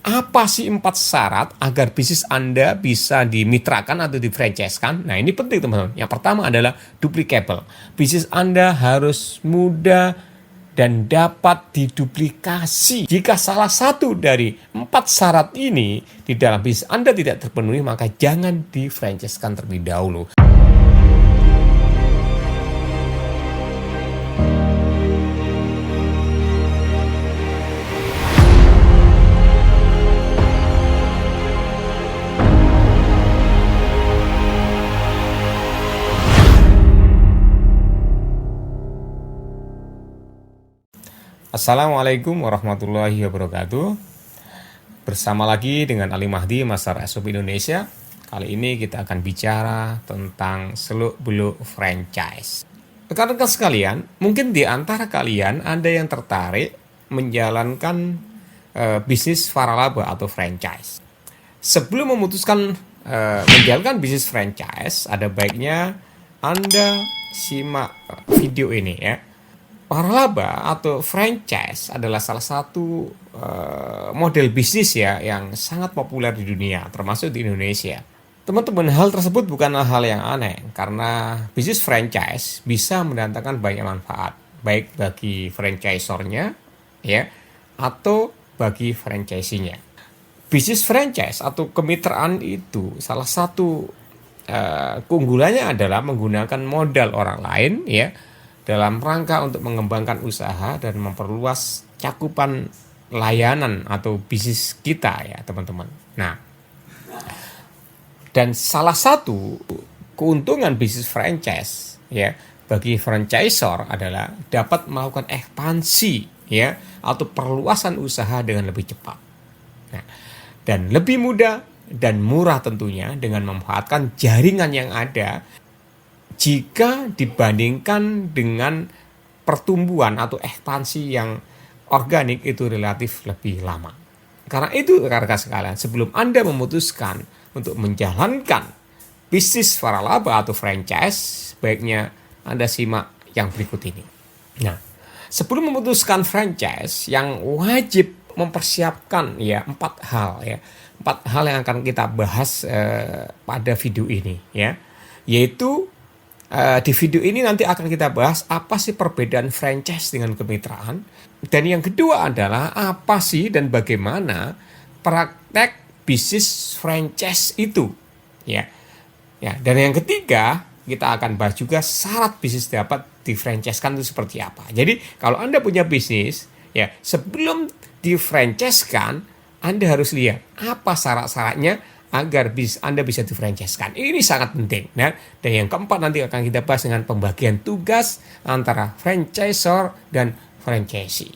Apa sih 4 syarat agar bisnis Anda bisa dimitrakan atau di-franchise-kan? Nah, ini penting teman-teman. Yang pertama adalah duplicable. Bisnis Anda harus mudah dan dapat diduplikasi. Jika salah satu dari 4 syarat ini di dalam bisnis Anda tidak terpenuhi, maka jangan di-franchise-kan terlebih dahulu. Assalamualaikum warahmatullahi wabarakatuh. Bersama lagi dengan Ali Mahdi, Master SOP Indonesia. Kali ini kita akan bicara tentang seluk-beluk franchise. Rekan-rekan sekalian, mungkin di antara kalian ada yang tertarik menjalankan bisnis waralaba atau franchise. Sebelum memutuskan menjalankan bisnis franchise, ada baiknya Anda simak video ini ya. Waralaba atau franchise adalah salah satu model bisnis ya yang sangat populer di dunia, termasuk di Indonesia. Teman-teman, hal tersebut bukanlah hal yang aneh karena bisnis franchise bisa mendatangkan banyak manfaat, baik bagi franchisornya ya atau bagi franchisee-nya. Bisnis franchise atau kemitraan itu salah satu keunggulannya adalah menggunakan modal orang lain ya dalam rangka untuk mengembangkan usaha dan memperluas cakupan layanan atau bisnis kita ya teman-teman. Nah, dan salah satu keuntungan bisnis franchise ya bagi franchisor adalah dapat melakukan ekspansi ya atau perluasan usaha dengan lebih cepat. Nah, dan lebih mudah dan murah tentunya dengan memanfaatkan jaringan yang ada jika dibandingkan dengan pertumbuhan atau ekspansi yang organik itu relatif lebih lama. Karena itu rekan-rekan sekalian, sebelum Anda memutuskan untuk menjalankan bisnis waralaba atau franchise, baiknya Anda simak yang berikut ini. Nah, sebelum memutuskan franchise, yang wajib mempersiapkan ya 4 hal ya. 4 hal yang akan kita bahas pada video ini ya. Yaitu di video ini nanti akan kita bahas apa sih perbedaan franchise dengan kemitraan. Dan yang kedua adalah apa sih dan bagaimana praktek bisnis franchise itu. Ya, dan yang ketiga kita akan bahas juga syarat bisnis dapat difranchise-kan itu seperti apa. Jadi kalau Anda punya bisnis, ya sebelum difranchise-kan Anda harus lihat apa syarat-syaratnya agar Anda bisa difranchise-kan. Ini sangat penting. Nah, dan yang keempat nanti akan kita bahas dengan pembagian tugas antara franchisor dan franchisee.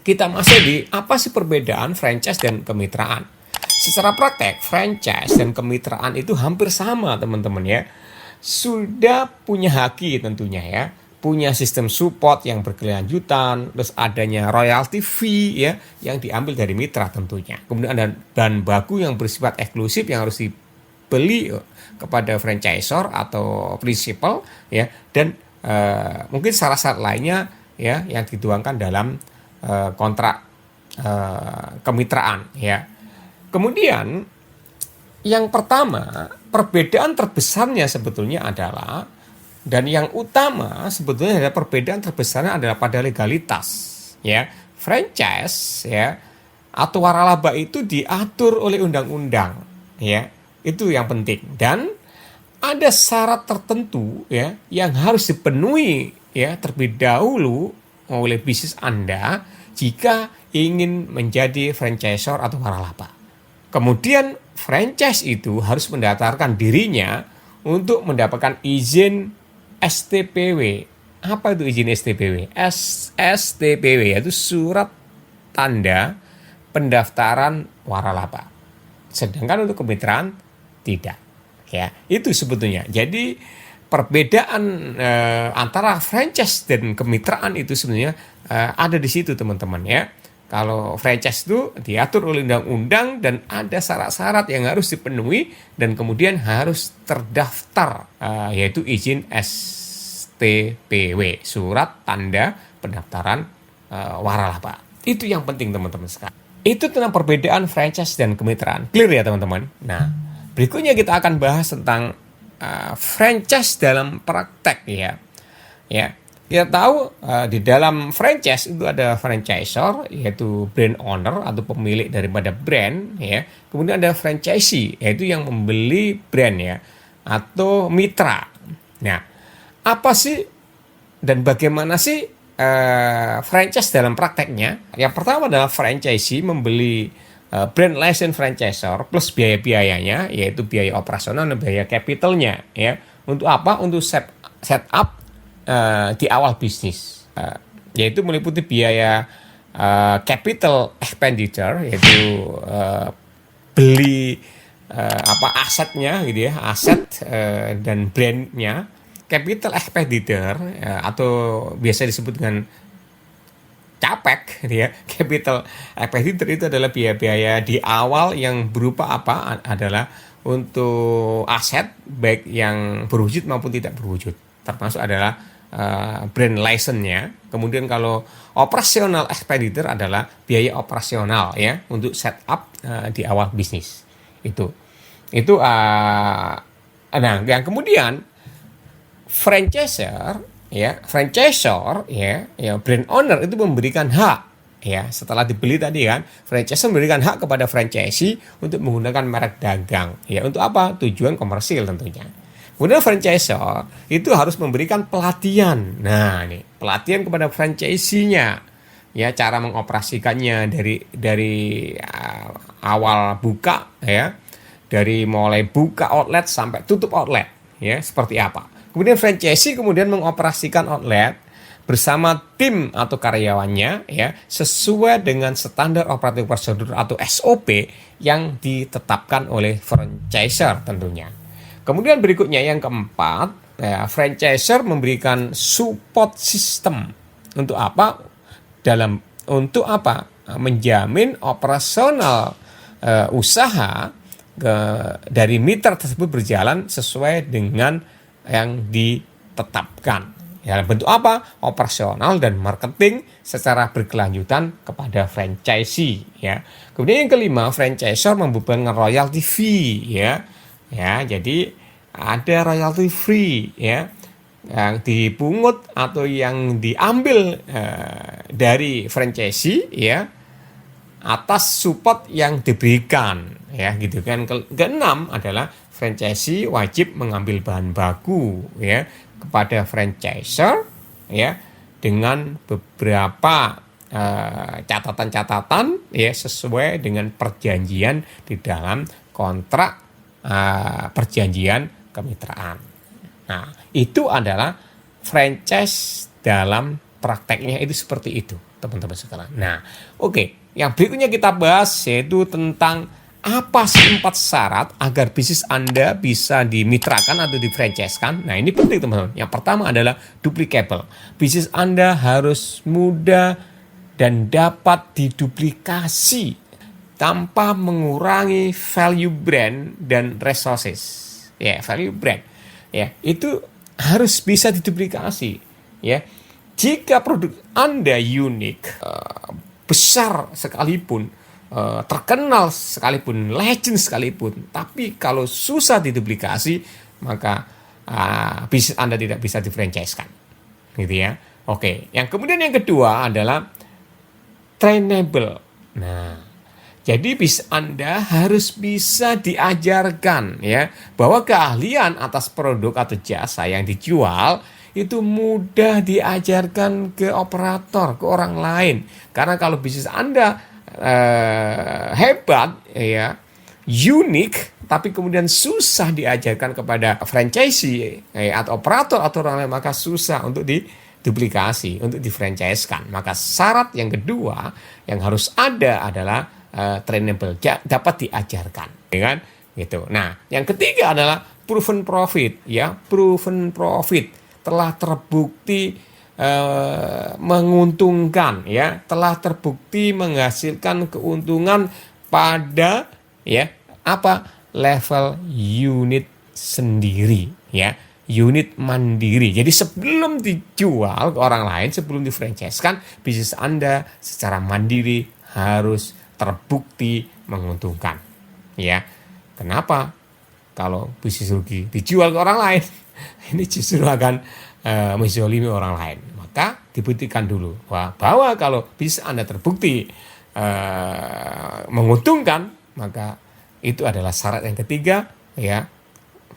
Kita masuk di apa sih perbedaan franchise dan kemitraan. Secara praktek, franchise dan kemitraan itu hampir sama teman-teman ya. Sudah punya haki tentunya ya. Punya sistem support yang berkelanjutan, terus adanya royalty fee ya yang diambil dari mitra tentunya. Kemudian ada bahan baku yang bersifat eksklusif yang harus dibeli kepada franchisor atau principal ya, dan mungkin syarat-syarat lainnya ya yang dituangkan dalam kontrak kemitraan ya. Kemudian yang pertama, perbedaan terbesarnya sebetulnya adalah, dan yang utama sebetulnya adalah perbedaan terbesarnya adalah pada legalitas ya. Franchise ya atau waralaba itu diatur oleh undang-undang ya. Itu yang penting, dan ada syarat tertentu ya yang harus dipenuhi ya terlebih dahulu oleh bisnis Anda jika ingin menjadi franchisor atau waralaba. Kemudian franchise itu harus mendaftarkan dirinya untuk mendapatkan izin STPW. Apa itu izin STPW? STPW yaitu surat tanda pendaftaran waralaba. Sedangkan untuk kemitraan tidak. Ya, itu sebetulnya. Jadi perbedaan antara franchise dan kemitraan itu sebenarnya ada di situ teman-teman ya. Kalau franchise itu diatur oleh undang-undang dan ada syarat-syarat yang harus dipenuhi dan kemudian harus terdaftar yaitu izin STPW, surat tanda pendaftaran waralaba. Itu yang penting teman-teman sekalian. Itu tentang perbedaan franchise dan kemitraan. Clear ya teman-teman? Nah, berikutnya kita akan bahas tentang franchise dalam praktek ya. Ya, kita tahu di dalam franchise itu ada franchisor, yaitu brand owner atau pemilik daripada brand ya. Kemudian ada franchisee, yaitu yang membeli brand ya, atau mitra. Nah, apa sih dan bagaimana sih franchise dalam prakteknya? Yang pertama adalah franchisee membeli brand license franchisor plus biaya-biayanya, yaitu biaya operasional dan biaya capitalnya ya. Untuk apa? Untuk set up di awal bisnis, yaitu meliputi biaya capital expenditure, yaitu beli asetnya gitu ya, aset dan brandnya. Capital expenditure atau biasa disebut dengan CAPEX gitu ya. Capital expenditure itu adalah biaya-biaya di awal yang berupa apa? Adalah untuk aset baik yang berwujud maupun tidak berwujud. Termasuk adalah brand license-nya. Kemudian kalau operational expenditure adalah biaya operasional ya untuk setup di awal bisnis. Itu nah yang kemudian franchisor brand owner itu memberikan hak ya, setelah dibeli tadi kan, franchisor memberikan hak kepada franchisee untuk menggunakan merek dagang ya, untuk apa? Tujuan komersil tentunya. Kemudian franchisor itu harus memberikan pelatihan. Nah, nih, pelatihan kepada franchisee-nya ya, cara mengoperasikannya dari awal buka ya, dari mulai buka outlet sampai tutup outlet ya, seperti apa. Kemudian franchisee kemudian mengoperasikan outlet bersama tim atau karyawannya ya, sesuai dengan standar operating procedure atau SOP yang ditetapkan oleh franchisor tentunya. Kemudian berikutnya yang keempat, ya, franchisor memberikan support system untuk apa? Untuk apa? Menjamin operasional usaha dari mitra tersebut berjalan sesuai dengan yang ditetapkan. Ya, bentuk apa? Operasional dan marketing secara berkelanjutan kepada franchisee ya. Kemudian yang kelima, franchisor membebankan royalty fee ya. Ya, jadi ada royalty free ya, yang dipungut atau yang diambil dari franchisee ya, atas support yang diberikan ya, gitu kan. Keenam adalah franchisee wajib mengambil bahan baku ya kepada franchisor ya, dengan beberapa catatan-catatan ya, sesuai dengan perjanjian di dalam kontrak perjanjian kemitraan. Nah, itu adalah franchise dalam prakteknya, itu seperti itu teman-teman sekalian. Nah, oke. Yang berikutnya kita bahas yaitu tentang apa sih 4 syarat agar bisnis Anda bisa dimitrakan atau difranchise-kan. Nah, ini penting teman-teman. Yang pertama adalah duplicable. Bisnis Anda harus mudah dan dapat diduplikasi tanpa mengurangi value brand dan resources. Ya, value brand. Ya, itu harus bisa diduplikasi. Ya, jika produk Anda unik, besar sekalipun, terkenal sekalipun, legend sekalipun, tapi kalau susah diduplikasi, maka bisnis Anda tidak bisa difranchise-kan, gitu ya. Oke, yang kemudian yang kedua adalah trainable. Nah, jadi bisnis Anda harus bisa diajarkan ya, bahwa keahlian atas produk atau jasa yang dijual itu mudah diajarkan ke operator, ke orang lain. Karena kalau bisnis Anda hebat ya, unik, tapi kemudian susah diajarkan kepada franchisee atau operator atau orang lain, maka susah untuk diduplikasi, untuk difranchise-kan. Maka syarat yang kedua yang harus ada adalah trainable, dapat diajarkan, ya kan? Gitu. Nah, yang ketiga adalah proven profit, ya, proven profit. Telah terbukti menguntungkan ya, telah terbukti menghasilkan keuntungan pada ya apa level unit sendiri ya, unit mandiri. Jadi sebelum dijual ke orang lain, sebelum difranchise-kan, bisnis Anda secara mandiri harus terbukti menguntungkan. Ya, kenapa? Kalau bisnis rugi dijual ke orang lain, ini justru akan menzolimi orang lain. Maka dibuktikan dulu bahwa kalau bisnis Anda terbukti menguntungkan, maka itu adalah syarat yang ketiga, ya,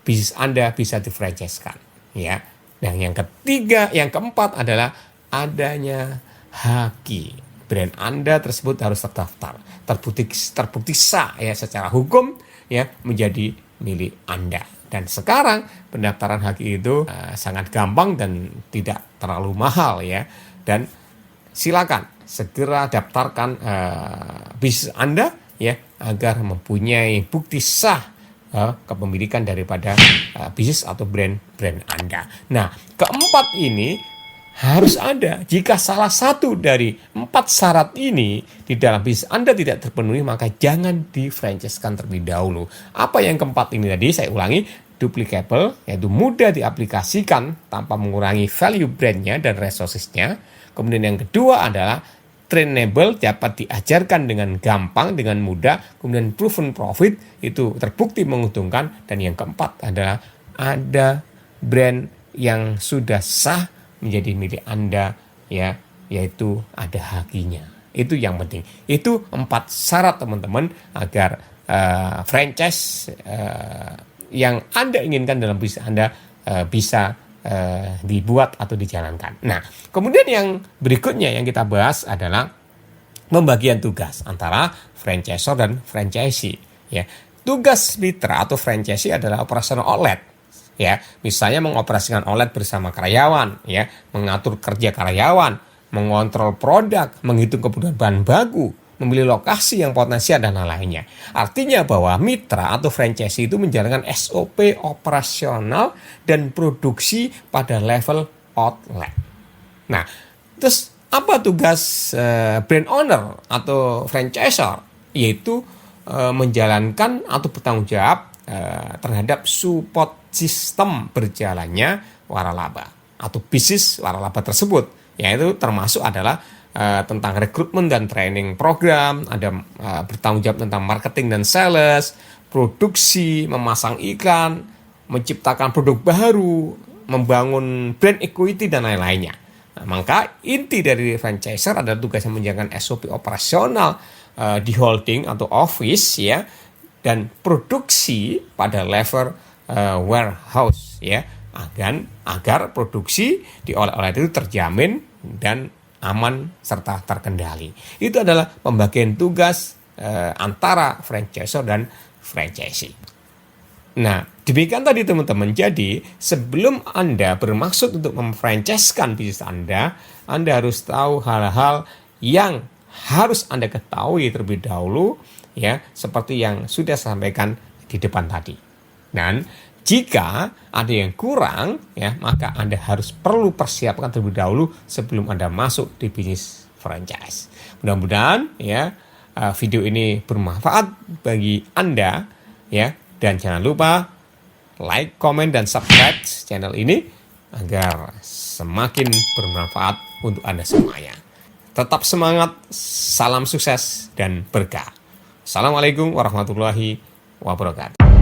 bisnis Anda bisa difranchise-kan, ya. Dan yang ketiga, yang keempat adalah adanya haki. Brand Anda tersebut harus terdaftar, terbukti sah ya secara hukum, ya, menjadi milik Anda. Dan sekarang pendaftaran haki itu sangat gampang dan tidak terlalu mahal, ya. Dan silakan segera daftarkan bisnis Anda, ya, agar mempunyai bukti sah kepemilikan daripada bisnis atau brand Anda. Nah, keempat ini harus ada. Jika salah satu dari 4 syarat ini di dalam bisnis Anda tidak terpenuhi, maka jangan di-franchise-kan terlebih dahulu. Apa yang keempat ini tadi? Saya ulangi, duplicable, yaitu mudah diaplikasikan tanpa mengurangi value brandnya dan resourcesnya. Kemudian yang kedua adalah trainable, dapat diajarkan dengan gampang, dengan mudah. Kemudian proven profit, itu terbukti menguntungkan. Dan yang keempat adalah ada brand yang sudah sah menjadi milik Anda, ya, yaitu ada hakinya. Itu yang penting. Itu 4 syarat teman-teman agar franchise yang Anda inginkan dalam bisnis Anda bisa dibuat atau dijalankan. Nah, kemudian yang berikutnya yang kita bahas adalah pembagian tugas antara franchisor dan franchisee. Ya, tugas mitra atau franchisee adalah operasional outlet. Ya, misalnya mengoperasikan outlet bersama karyawan, ya, mengatur kerja karyawan, mengontrol produk, menghitung kebutuhan bahan baku, memilih lokasi yang potensial dan lainnya. Artinya bahwa mitra atau franchise itu menjalankan SOP operasional dan produksi pada level outlet. Nah, terus apa tugas brand owner atau franchisor? Yaitu menjalankan atau bertanggung jawab terhadap support sistem berjalannya waralaba atau bisnis waralaba tersebut, yaitu termasuk adalah tentang rekrutmen dan training program, ada bertanggung jawab tentang marketing dan sales, produksi, memasang iklan, menciptakan produk baru, membangun brand equity dan lain-lainnya. Nah, maka inti dari franchisor adalah tugasnya menjalankan SOP operasional di holding atau office, ya, dan produksi pada level warehouse, ya, agar produksi di outlet itu terjamin dan aman serta terkendali. Itu adalah pembagian tugas antara franchisor dan franchisee. Nah, demikian tadi teman-teman. Jadi sebelum Anda bermaksud untuk memfranchise-kan bisnis Anda harus tahu hal-hal yang harus Anda ketahui terlebih dahulu, ya, seperti yang sudah saya sampaikan di depan tadi. Dan jika ada yang kurang, ya, maka Anda harus perlu persiapkan terlebih dahulu sebelum Anda masuk di bisnis franchise. Mudah-mudahan, ya, video ini bermanfaat bagi Anda, ya, dan jangan lupa like, komen, dan subscribe channel ini agar semakin bermanfaat untuk Anda semuanya. Tetap semangat, salam sukses dan berkah. Assalamualaikum warahmatullahi wabarakatuh.